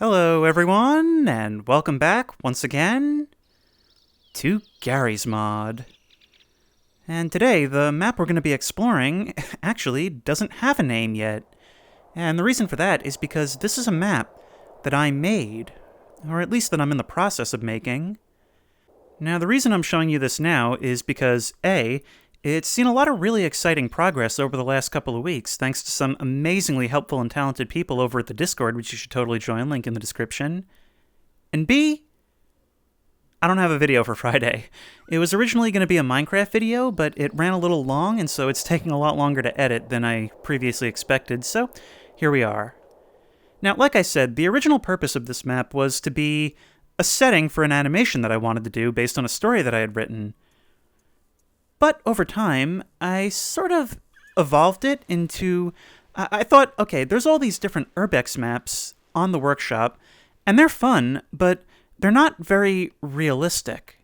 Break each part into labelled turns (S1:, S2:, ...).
S1: Hello, everyone, and welcome back once again to Gary's Mod. And today, the map we're going to be exploring actually doesn't have a name yet. And the reason for that is because this is a map that I made, or at least that I'm in the process of making. Now, the reason I'm showing you this now is because A, it's seen a lot of really exciting progress over the last couple of weeks, thanks to some amazingly helpful and talented people over at the Discord, which you should totally join, link in the description. And B, I don't have a video for Friday. It was originally going to be a Minecraft video, but it ran a little long, and so it's taking a lot longer to edit than I previously expected, so here we are. Now, like I said, the original purpose of this map was to be a setting for an animation that I wanted to do based on a story that I had written. But over time, I sort of evolved it into... I thought, okay, there's all these different Urbex maps on the workshop, and they're fun, but they're not very realistic.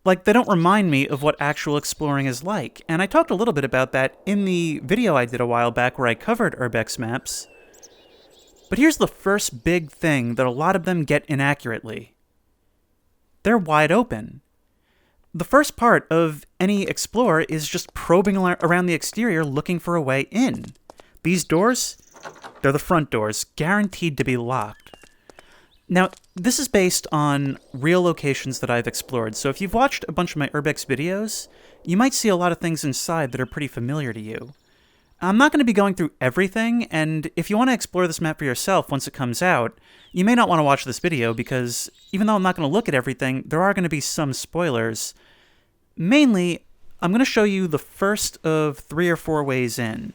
S1: Like, they don't remind me of what actual exploring is like. And I talked a little bit about that in the video I did a while back where I covered Urbex maps. But here's the first big thing that a lot of them get inaccurately. They're wide open. The first part of any explorer is just probing around the exterior looking for a way in. These doors, they're the front doors, guaranteed to be locked. Now, this is based on real locations that I've explored, so if you've watched a bunch of my Urbex videos, you might see a lot of things inside that are pretty familiar to you. I'm not going to be going through everything, and if you want to explore this map for yourself once it comes out, you may not want to watch this video because even though I'm not going to look at everything, there are going to be some spoilers. Mainly, I'm going to show you the first of 3 or 4 ways in.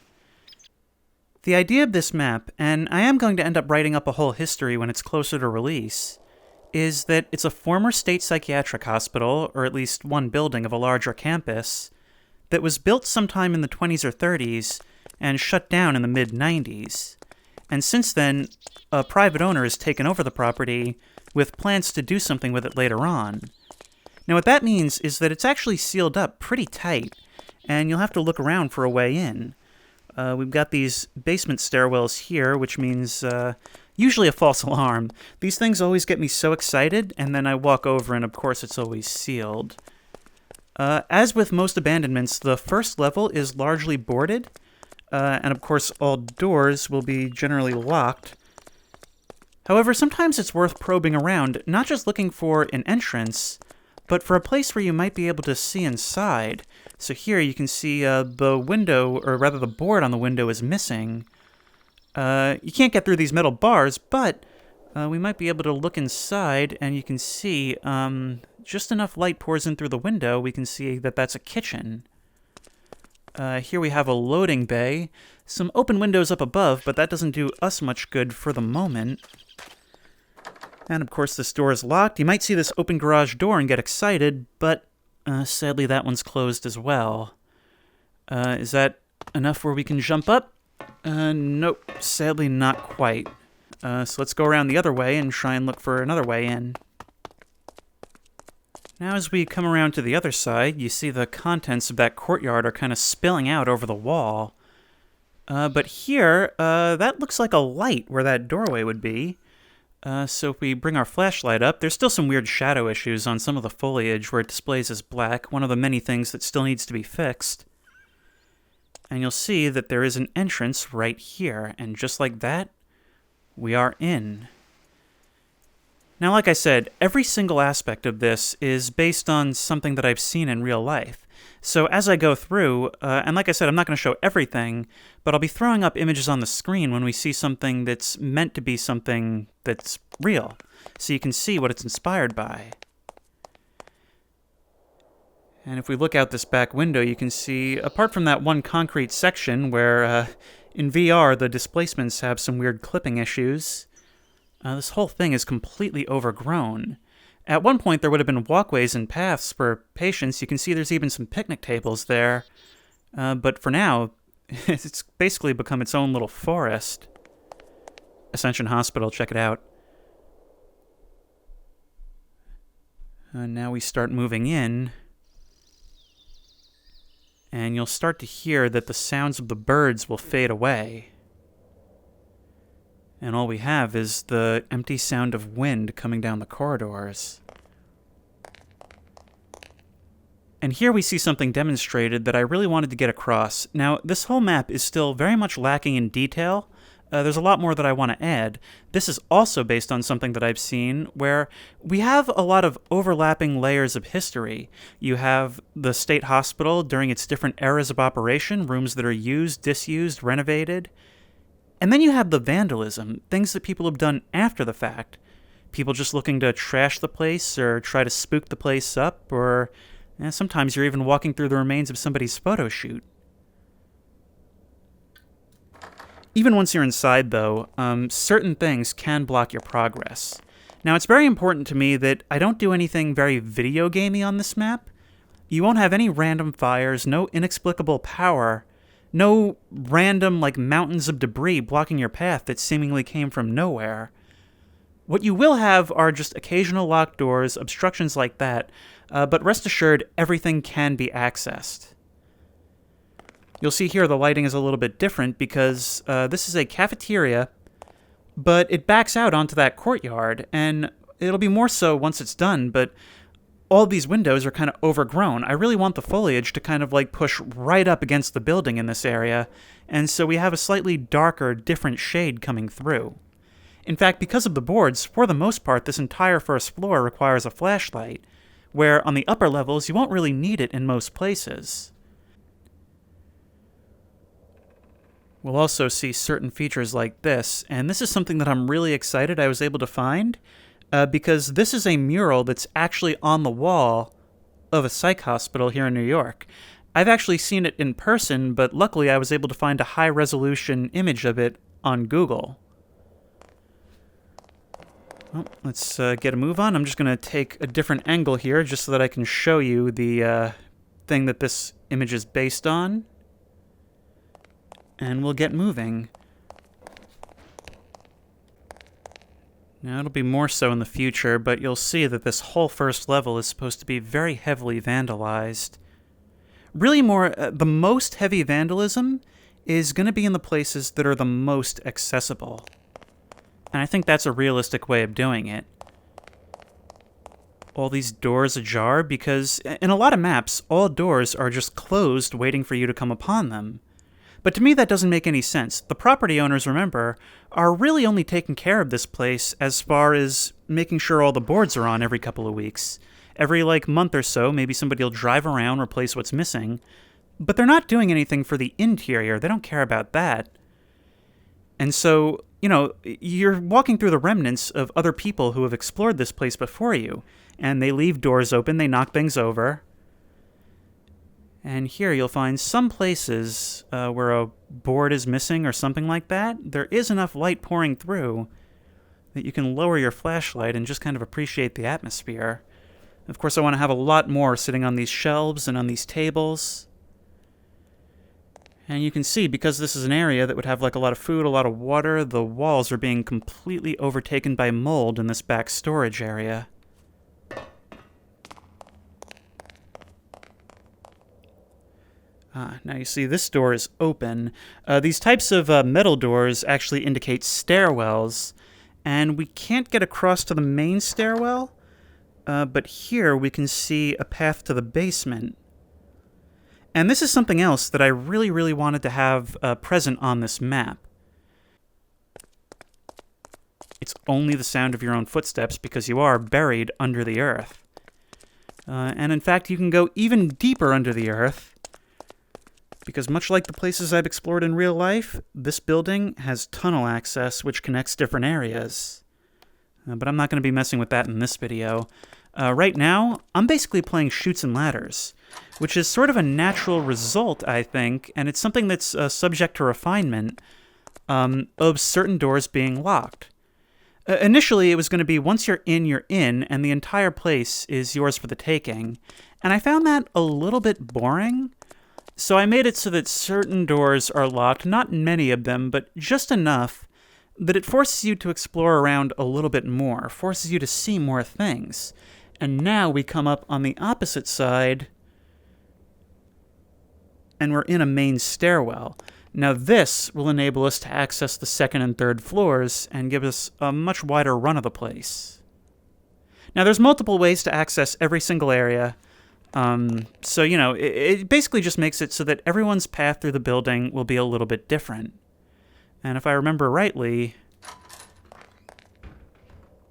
S1: The idea of this map, and I am going to end up writing up a whole history when it's closer to release, is that it's a former state psychiatric hospital, or at least one building of a larger campus, that was built sometime in the 20s or 30s and shut down in the mid-90s. And since then, a private owner has taken over the property with plans to do something with it later on. Now what that means is that it's actually sealed up pretty tight, and you'll have to look around for a way in. We've got these basement stairwells here, which means usually a false alarm. These things always get me so excited, and then I walk over and of course it's always sealed. As with most abandonments, the first level is largely boarded, and of course all doors will be generally locked. However, sometimes it's worth probing around, not just looking for an entrance, but for a place where you might be able to see inside. So here you can see the window, or rather the board on the window is missing. You can't get through these metal bars, but we might be able to look inside, and you can see just enough light pours in through the window, we can see that that's a kitchen. Here we have a loading bay, some open windows up above, but that doesn't do us much good for the moment. And of course this door is locked. You might see this open garage door and get excited, but sadly that one's closed as well. Is that enough where we can jump up? Nope, sadly not quite. So let's go around the other way and try and look for another way in. Now as we come around to the other side, you see the contents of that courtyard are kind of spilling out over the wall. But here, that looks like a light where that doorway would be. So if we bring our flashlight up, there's still some weird shadow issues on some of the foliage where it displays as black, one of the many things that still needs to be fixed. And you'll see that there is an entrance right here, and just like that, we are in. Now, like I said, every single aspect of this is based on something that I've seen in real life. So as I go through, and like I said, I'm not going to show everything, but I'll be throwing up images on the screen when we see something that's meant to be something that's real, so you can see what it's inspired by. And if we look out this back window, you can see, apart from that one concrete section where in VR the displacements have some weird clipping issues, this whole thing is completely overgrown. At one point, there would have been walkways and paths for patients. You can see there's even some picnic tables there. But for now, it's basically become its own little forest. Ascension Hospital, check it out. Now we start moving in. And you'll start to hear that the sounds of the birds will fade away. And all we have is the empty sound of wind coming down the corridors. And here we see something demonstrated that I really wanted to get across. Now, this whole map is still very much lacking in detail. There's a lot more that I want to add. This is also based on something that I've seen where we have a lot of overlapping layers of history. You have the state hospital during its different eras of operation, rooms that are used, disused, renovated. And then you have the vandalism, things that people have done after the fact. People just looking to trash the place or try to spook the place up, or sometimes you're even walking through the remains of somebody's photo shoot. Even once you're inside, though, certain things can block your progress. Now, it's very important to me that I don't do anything very video gamey on this map. You won't have any random fires, no inexplicable power, no random, mountains of debris blocking your path that seemingly came from nowhere. What you will have are just occasional locked doors, obstructions like that, but rest assured, everything can be accessed. You'll see here the lighting is a little bit different because this is a cafeteria, but it backs out onto that courtyard, and it'll be more so once it's done, but all these windows are kind of overgrown. I really want the foliage to kind of push right up against the building in this area, and so we have a slightly darker, different shade coming through. In fact, because of the boards, for the most part, this entire first floor requires a flashlight, where on the upper levels, you won't really need it in most places. We'll also see certain features like this, and this is something that I'm really excited I was able to find, because this is a mural that's actually on the wall of a psych hospital here in New York. I've actually seen it in person, but luckily I was able to find a high-resolution image of it on Google. Well, let's get a move on. I'm just going to take a different angle here just so that I can show you the thing that this image is based on. And we'll get moving. Now, it'll be more so in the future, but you'll see that this whole first level is supposed to be very heavily vandalized. Really the most heavy vandalism is going to be in the places that are the most accessible. And I think that's a realistic way of doing it. All these doors ajar because in a lot of maps, all doors are just closed waiting for you to come upon them. But to me, that doesn't make any sense. The property owners, remember, are really only taking care of this place as far as making sure all the boards are on every couple of weeks. Every, month or so, maybe somebody will drive around, replace what's missing. But they're not doing anything for the interior. They don't care about that. And so, you're walking through the remnants of other people who have explored this place before you. And they leave doors open, they knock things over. And here you'll find some places where a board is missing or something like that. There is enough light pouring through that you can lower your flashlight and just kind of appreciate the atmosphere. Of course, I want to have a lot more sitting on these shelves and on these tables. And you can see, because this is an area that would have a lot of food, a lot of water, the walls are being completely overtaken by mold in this back storage area. Now you see this door is open. These types of metal doors actually indicate stairwells, and we can't get across to the main stairwell, but here we can see a path to the basement. And this is something else that I really, really wanted to have present on this map. It's only the sound of your own footsteps because you are buried under the earth. And in fact, you can go even deeper under the earth, because much like the places I've explored in real life, this building has tunnel access which connects different areas. But I'm not going to be messing with that in this video. Right now, I'm basically playing Chutes and Ladders, which is sort of a natural result, I think, and it's something that's subject to refinement, of certain doors being locked. Initially, it was going to be once you're in, and the entire place is yours for the taking, and I found that a little bit boring. So I made it so that certain doors are locked, not many of them, but just enough that it forces you to explore around a little bit more, forces you to see more things. And now we come up on the opposite side, and we're in a main stairwell. Now this will enable us to access the second and third floors and give us a much wider run of the place. Now there's multiple ways to access every single area, so it basically just makes it so that everyone's path through the building will be a little bit different. And if I remember rightly,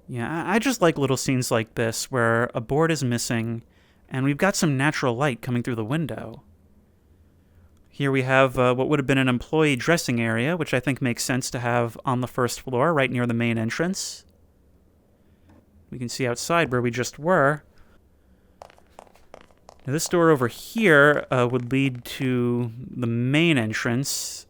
S1: yeah, I just like little scenes like this where a board is missing and we've got some natural light coming through the window. Here we have what would have been an employee dressing area, which I think makes sense to have on the first floor, right near the main entrance. We can see outside where we just were. Now this door over here would lead to the main entrance,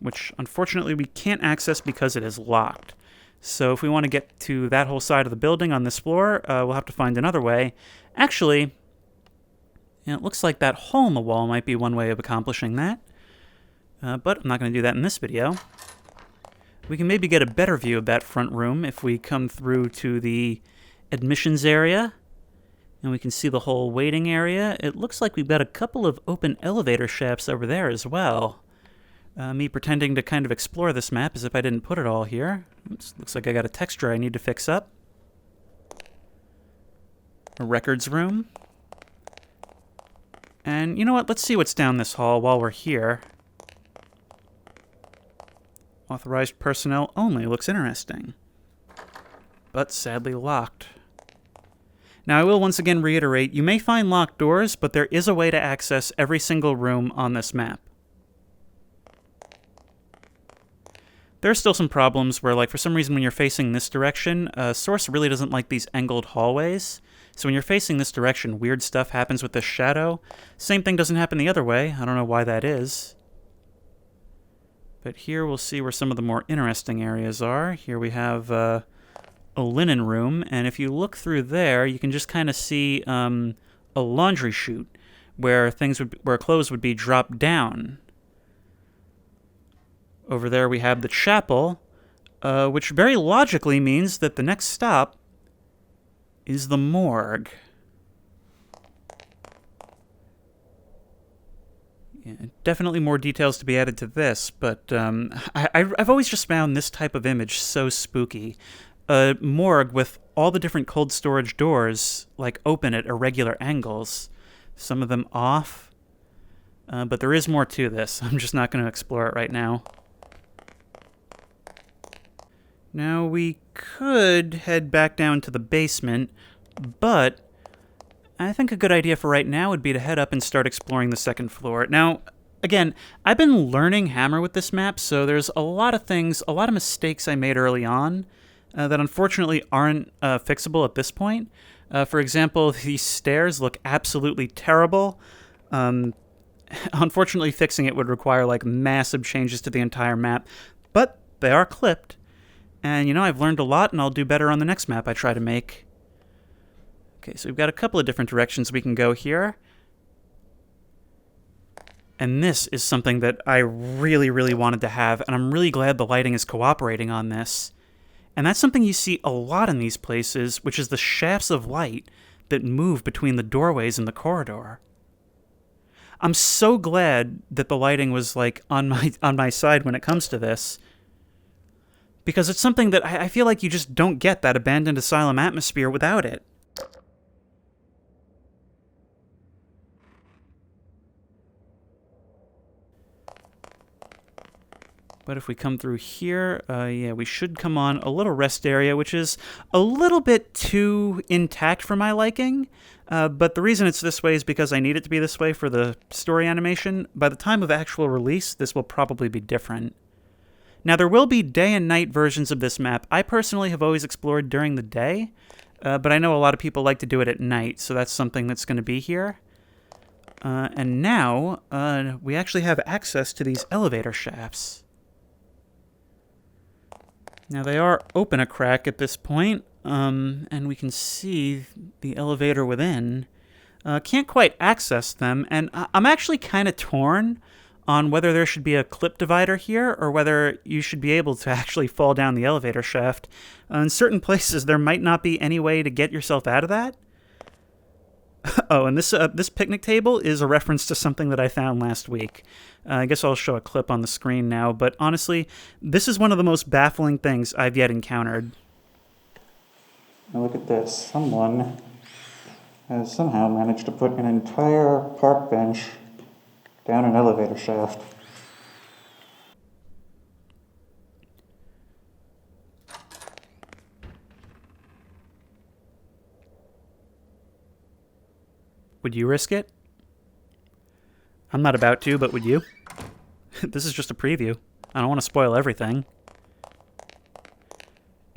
S1: which unfortunately we can't access because it is locked. So if we want to get to that whole side of the building on this floor, we'll have to find another way. Actually, it looks like that hole in the wall might be one way of accomplishing that. But I'm not going to do that in this video. We can maybe get a better view of that front room if we come through to the admissions area. And we can see the whole waiting area. It looks like we've got a couple of open elevator shafts over there as well. Me pretending to kind of explore this map as if I didn't put it all here. Oops, looks like I got a texture I need to fix up. A records room. And you know what? Let's see what's down this hall while we're here. Authorized personnel only looks interesting. But sadly locked. Now I will once again reiterate, you may find locked doors, but there is a way to access every single room on this map. There are still some problems where, like, for some reason when you're facing this direction, Source really doesn't like these angled hallways. So when you're facing this direction, weird stuff happens with this shadow. Same thing doesn't happen the other way. I don't know why that is. But here we'll see where some of the more interesting areas are. Here we have a linen room, and if you look through there, you can just kind of see a laundry chute where clothes would be dropped down. Over there we have the chapel, which very logically means that the next stop is the morgue. Yeah, definitely more details to be added to this, but I've always just found this type of image so spooky. A morgue with all the different cold storage doors, like, open at irregular angles. Some of them off. But there is more to this. I'm just not going to explore it right now. Now, we could head back down to the basement, but I think a good idea for right now would be to head up and start exploring the second floor. Now, again, I've been learning Hammer with this map, so there's a lot of mistakes I made early on that unfortunately aren't fixable at this point. For example, these stairs look absolutely terrible. Unfortunately, fixing it would require, like, massive changes to the entire map, but they are clipped. And, I've learned a lot, and I'll do better on the next map I try to make. Okay, so we've got a couple of different directions we can go here. And this is something that I really, really wanted to have, and I'm really glad the lighting is cooperating on this. And that's something you see a lot in these places, which is the shafts of light that move between the doorways in the corridor. I'm so glad that the lighting was, like, on my side when it comes to this. Because it's something that I feel like you just don't get that abandoned asylum atmosphere without it. But if we come through here, yeah, we should come on a little rest area, which is a little bit too intact for my liking. But the reason it's this way is because I need it to be this way for the story animation. By the time of actual release, this will probably be different. Now, there will be day and night versions of this map. I personally have always explored during the day, but I know a lot of people like to do it at night, so that's something that's going to be here. And now, we actually have access to these elevator shafts. Now, they are open a crack at this point, and we can see the elevator within. Can't quite access them, and I'm actually kind of torn on whether there should be a clip divider here or whether you should be able to actually fall down the elevator shaft. In certain places, there might not be any way to get yourself out of that. Oh, and this picnic table is a reference to something that I found last week. I guess I'll show a clip on the screen now, but honestly, this is one of the most baffling things I've yet encountered. Now look at this. Someone has somehow managed to put an entire park bench down an elevator shaft. Would you risk it? I'm not about to, but would you? This is just a preview. I don't want to spoil everything.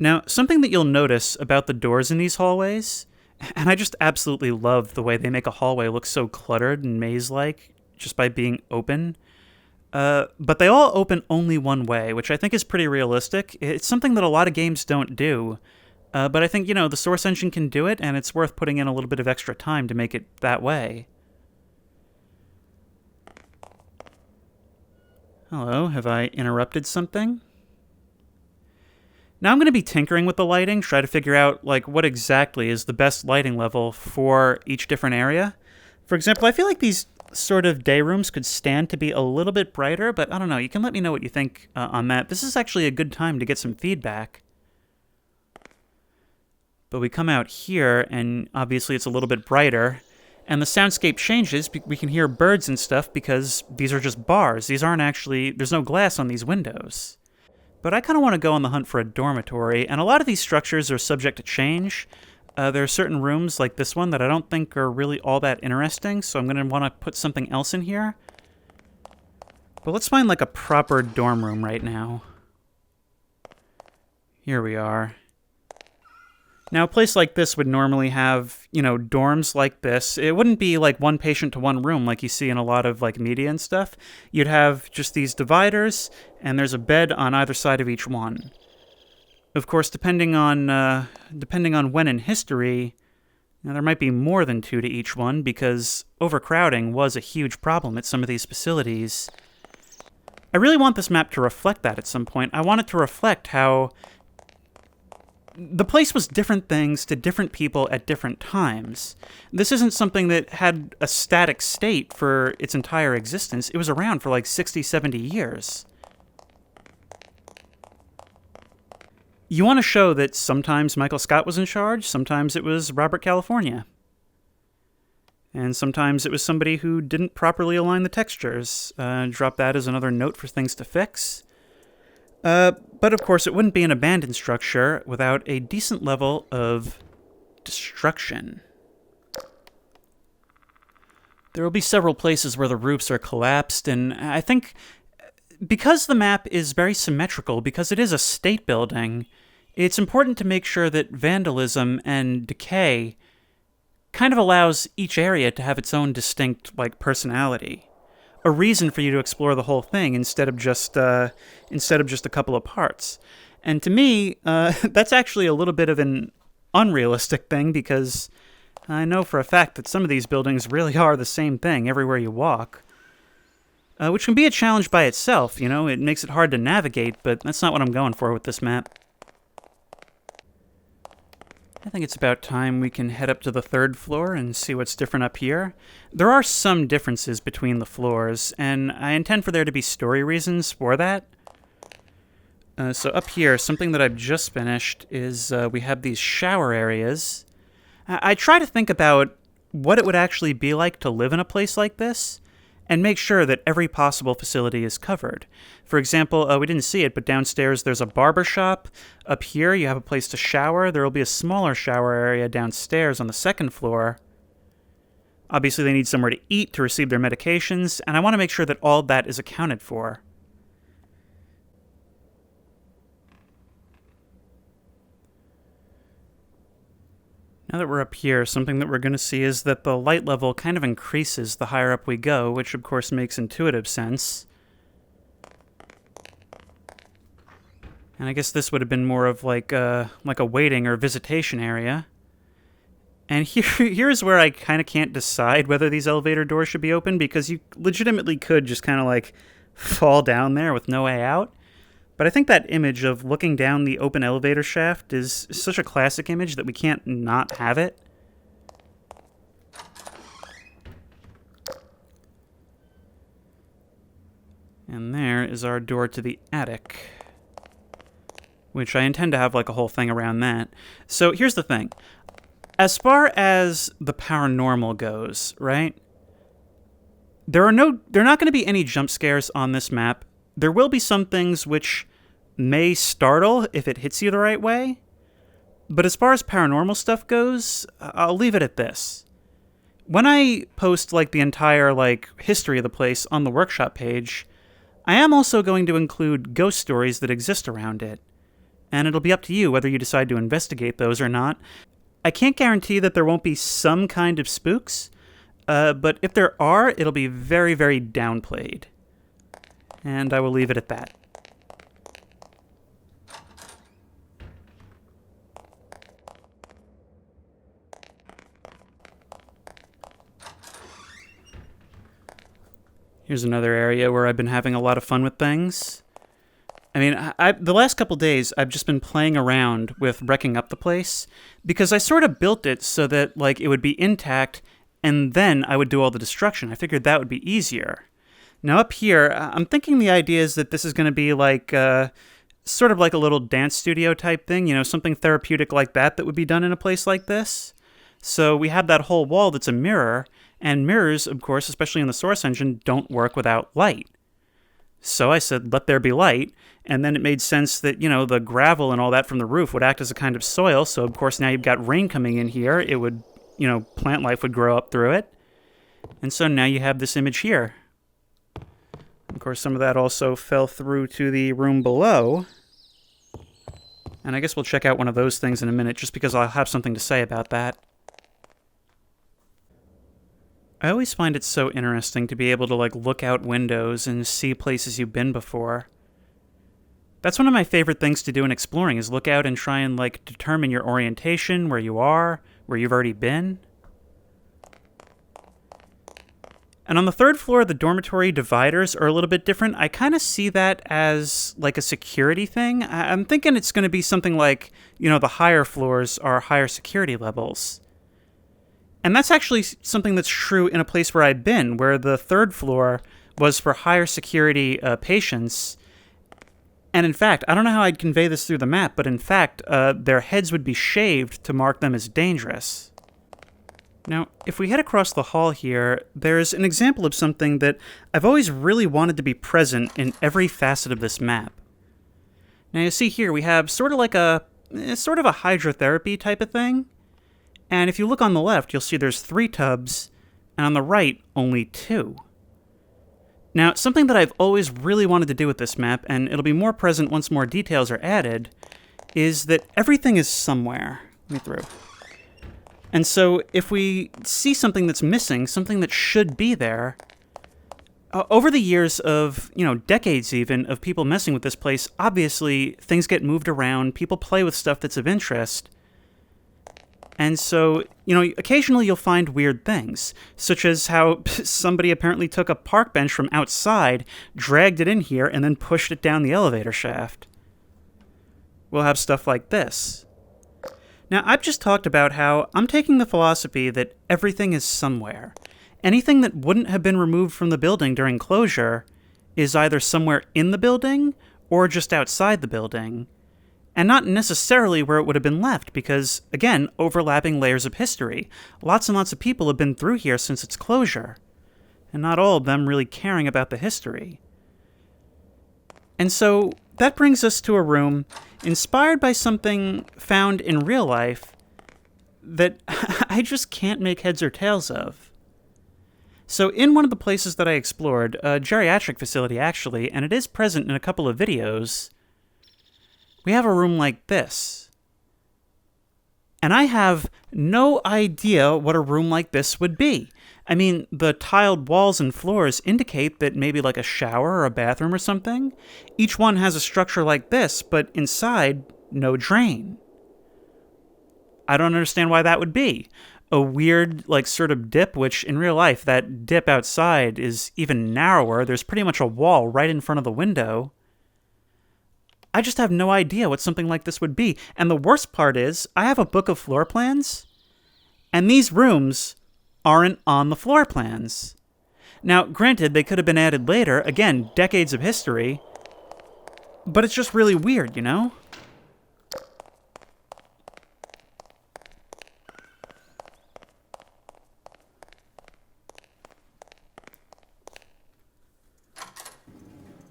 S1: Now, something that you'll notice about the doors in these hallways, and I just absolutely love the way they make a hallway look so cluttered and maze-like just by being open. But they all open only one way, which I think is pretty realistic. It's something that a lot of games don't do. But I think, the Source engine can do it, and it's worth putting in a little bit of extra time to make it that way. Hello, have I interrupted something? Now I'm going to be tinkering with the lighting, try to figure out, what exactly is the best lighting level for each different area. For example, I feel like these sort of day rooms could stand to be a little bit brighter, but I don't know, you can let me know what you think on that. This is actually a good time to get some feedback. But we come out here, and obviously it's a little bit brighter, and the soundscape changes. We can hear birds and stuff because these are just bars. These aren't actually, there's no glass on these windows. But I kind of want to go on the hunt for a dormitory, and a lot of these structures are subject to change. There are certain rooms like this one that I don't think are really all that interesting, so I'm going to want to put something else in here. But let's find a proper dorm room right now. Here we are. Now, a place like this would normally have, dorms like this. It wouldn't be one patient to one room like you see in a lot of media and stuff. You'd have just these dividers, and there's a bed on either side of each one. Of course, depending on when in history, there might be more than two to each one because overcrowding was a huge problem at some of these facilities. I really want this map to reflect that at some point. I want it to reflect how the place was different things to different people at different times. This isn't something that had a static state for its entire existence. It was around for 60, 70 years. You want to show that sometimes Michael Scott was in charge, sometimes it was Robert California. And sometimes it was somebody who didn't properly align the textures. Drop that as another note for things to fix. But of course, it wouldn't be an abandoned structure without a decent level of destruction. There will be several places where the roofs are collapsed, and I think because the map is very symmetrical, because it is a state building, it's important to make sure that vandalism and decay kind of allows each area to have its own distinct, personality. A reason for you to explore the whole thing instead of just a couple of parts. And to me, that's actually a little bit of an unrealistic thing because I know for a fact that some of these buildings really are the same thing everywhere you walk. Which can be a challenge by itself, it makes it hard to navigate, but that's not what I'm going for with this map. I think it's about time we can head up to the third floor and see what's different up here. There are some differences between the floors, and I intend for there to be story reasons for that. So up here, something that I've just finished is we have these shower areas. I try to think about what it would actually be like to live in a place like this, and make sure that every possible facility is covered. For example, we didn't see it, but downstairs there's a barber shop. Up here you have a place to shower. There will be a smaller shower area downstairs on the second floor. Obviously they need somewhere to eat, to receive their medications, and I want to make sure that all that is accounted for. Now that we're up here, something that we're going to see is that the light level kind of increases the higher up we go, which of course makes intuitive sense. And I guess this would have been more of like a waiting or visitation area. And here's where I kind of can't decide whether these elevator doors should be open, because you legitimately could just kind of fall down there with no way out. But I think that image of looking down the open elevator shaft is such a classic image that we can't not have it. And there is our door to the attic, which I intend to have like a whole thing around that. So here's the thing. As far as the paranormal goes, right? There are not going to be any jump scares on this map. There will be some things which may startle if it hits you the right way. But as far as paranormal stuff goes, I'll leave it at this. When I post like the entire like history of the place on the workshop page, I am also going to include ghost stories that exist around it. And it'll be up to you whether you decide to investigate those or not. I can't guarantee that there won't be some kind of spooks, but if there are, it'll be very, very downplayed. And I will leave it at that. Here's another area where I've been having a lot of fun with things. I mean, the last couple days, I've just been playing around with wrecking up the place, because I sort of built it so that like it would be intact, and then I would do all the destruction. I figured that would be easier. Now up here, I'm thinking the idea is that this is going to be like sort of like a little dance studio type thing, you know, something therapeutic like that would be done in a place like this. So we have that whole wall that's a mirror, and mirrors, of course, especially in the Source engine, don't work without light. So I said, let there be light, and then it made sense that, you know, the gravel and all that from the roof would act as a kind of soil, so of course now you've got rain coming in here, it would, you know, plant life would grow up through it. And so now you have this image here. Of course, some of that also fell through to the room below. And I guess we'll check out one of those things in a minute, just because I'll have something to say about that. I always find it so interesting to be able to like look out windows and see places you've been before. That's one of my favorite things to do in exploring, is look out and try and like determine your orientation, where you are, where you've already been. And on the third floor, the dormitory dividers are a little bit different. I kind of see that as like a security thing. I'm thinking it's going to be something like, you know, the higher floors are higher security levels. And that's actually something that's true in a place where I've been, where the third floor was for higher security patients. And in fact, I don't know how I'd convey this through the map, but in fact, their heads would be shaved to mark them as dangerous. Now, if we head across the hall here, there's an example of something that I've always really wanted to be present in every facet of this map. Now you see here, we have sort of a hydrotherapy type of thing. And if you look on the left, you'll see there's 3 tubs, and on the right, only 2. Now, something that I've always really wanted to do with this map, and it'll be more present once more details are added, is that everything is somewhere. Let me through. And so, if we see something that's missing, something that should be there, over the years of, you know, decades even, of people messing with this place, obviously, things get moved around, people play with stuff that's of interest. And so, you know, occasionally you'll find weird things, such as how somebody apparently took a park bench from outside, dragged it in here, and then pushed it down the elevator shaft. We'll have stuff like this. Now, I've just talked about how I'm taking the philosophy that everything is somewhere. Anything that wouldn't have been removed from the building during closure is either somewhere in the building or just outside the building. And not necessarily where it would have been left, because, again, overlapping layers of history. Lots and lots of people have been through here since its closure, and not all of them really caring about the history. And so, that brings us to a room inspired by something found in real life that I just can't make heads or tails of. So, in one of the places that I explored, a geriatric facility actually, and it is present in a couple of videos, we have a room like this. And I have no idea what a room like this would be. I mean, the tiled walls and floors indicate that maybe like a shower or a bathroom or something. Each one has a structure like this, but inside, no drain. I don't understand why that would be. A weird, like, sort of dip, which in real life, that dip outside is even narrower. There's pretty much a wall right in front of the window. I just have no idea what something like this would be. And the worst part is, I have a book of floor plans, and these rooms aren't on the floor plans. Now, granted, they could have been added later, again, decades of history, but it's just really weird, you know?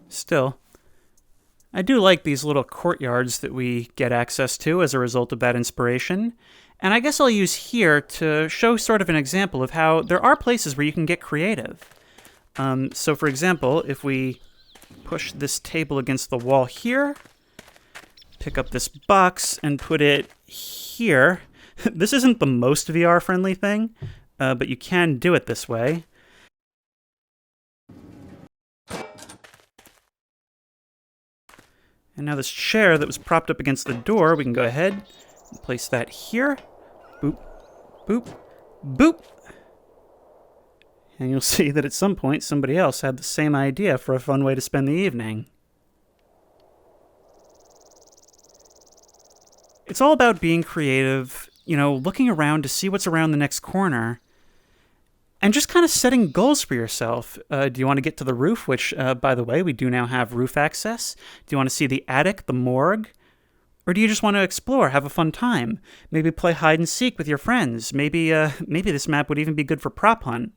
S1: Still, I do like these little courtyards that we get access to as a result of that inspiration, and I guess I'll use here to show sort of an example of how there are places where you can get creative. So for example, if we push this table against the wall here, pick up this box and put it here. This isn't the most VR-friendly thing, but you can do it this way. And now this chair that was propped up against the door, we can go ahead and place that here. Boop, boop, boop. And you'll see that at some point somebody else had the same idea for a fun way to spend the evening. It's all about being creative, you know, looking around to see what's around the next corner, and just kind of setting goals for yourself. Do you want to get to the roof, which, by the way, we do now have roof access? Do you want to see the attic, the morgue? Or do you just want to explore, have a fun time? Maybe play hide and seek with your friends. Maybe this map would even be good for prop hunt.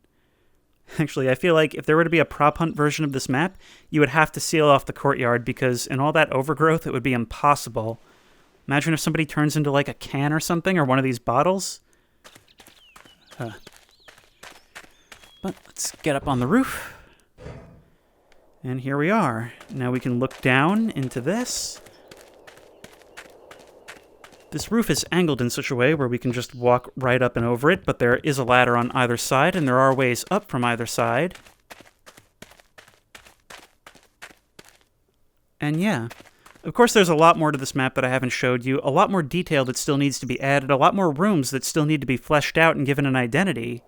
S1: Actually, I feel like if there were to be a prop hunt version of this map, you would have to seal off the courtyard because in all that overgrowth, it would be impossible. Imagine if somebody turns into like a can or something, or one of these bottles. But let's get up on the roof. And here we are. Now we can look down into this. This roof is angled in such a way where we can just walk right up and over it, but there is a ladder on either side, and there are ways up from either side. And yeah, of course there's a lot more to this map that I haven't showed you, a lot more detail that still needs to be added, a lot more rooms that still need to be fleshed out and given an identity.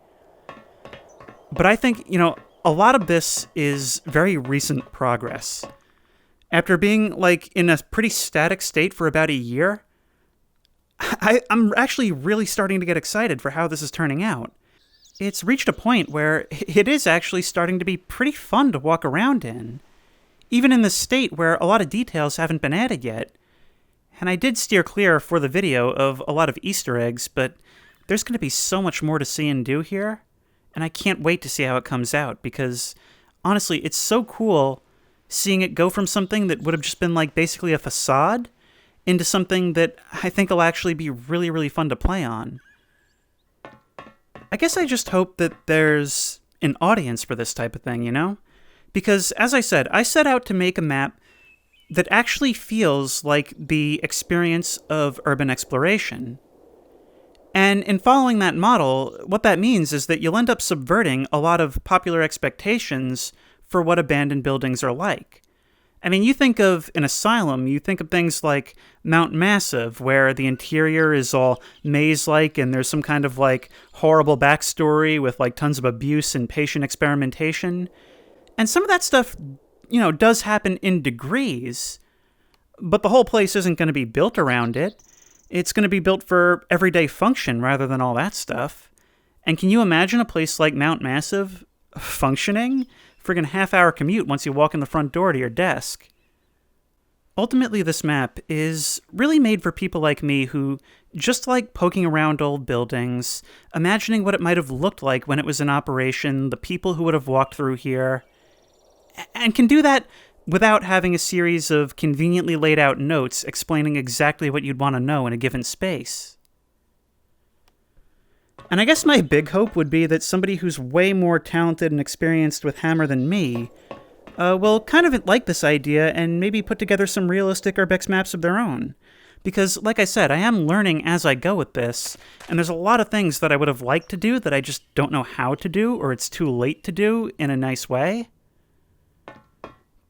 S1: But I think, you know, a lot of this is very recent progress. After being, like, in a pretty static state for about a year, I'm actually really starting to get excited for how this is turning out. It's reached a point where it is actually starting to be pretty fun to walk around in, even in this state where a lot of details haven't been added yet. And I did steer clear for the video of a lot of Easter eggs, but there's going to be so much more to see and do here. And I can't wait to see how it comes out, because, honestly, it's so cool seeing it go from something that would have just been, like, basically a facade into something that I think will actually be really, really fun to play on. I guess I just hope that there's an audience for this type of thing, you know? Because, as I said, I set out to make a map that actually feels like the experience of urban exploration. And in following that model, what that means is that you'll end up subverting a lot of popular expectations for what abandoned buildings are like. I mean, you think of an asylum, you think of things like Mount Massive, where the interior is all maze-like and there's some kind of, like, horrible backstory with, like, tons of abuse and patient experimentation. And some of that stuff, you know, does happen in degrees, but the whole place isn't going to be built around it. It's going to be built for everyday function rather than all that stuff. And can you imagine a place like Mount Massive functioning? Friggin' half-hour commute once you walk in the front door to your desk. Ultimately, this map is really made for people like me who just like poking around old buildings, imagining what it might have looked like when it was in operation, the people who would have walked through here, and can do that without having a series of conveniently laid out notes explaining exactly what you'd want to know in a given space. And I guess my big hope would be that somebody who's way more talented and experienced with Hammer than me will kind of like this idea and maybe put together some realistic Urbex maps of their own. Because, like I said, I am learning as I go with this, and there's a lot of things that I would have liked to do that I just don't know how to do, or it's too late to do in a nice way.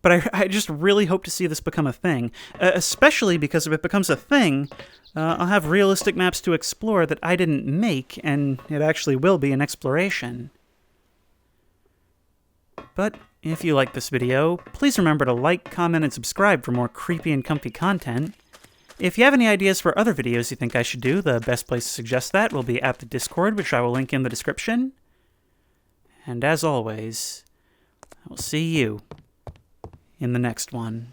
S1: But I just really hope to see this become a thing, especially because if it becomes a thing, I'll have realistic maps to explore that I didn't make, and it actually will be an exploration. But if you like this video, please remember to like, comment, and subscribe for more creepy and comfy content. If you have any ideas for other videos you think I should do, the best place to suggest that will be at the Discord, which I will link in the description. And as always, I will see you in the next one.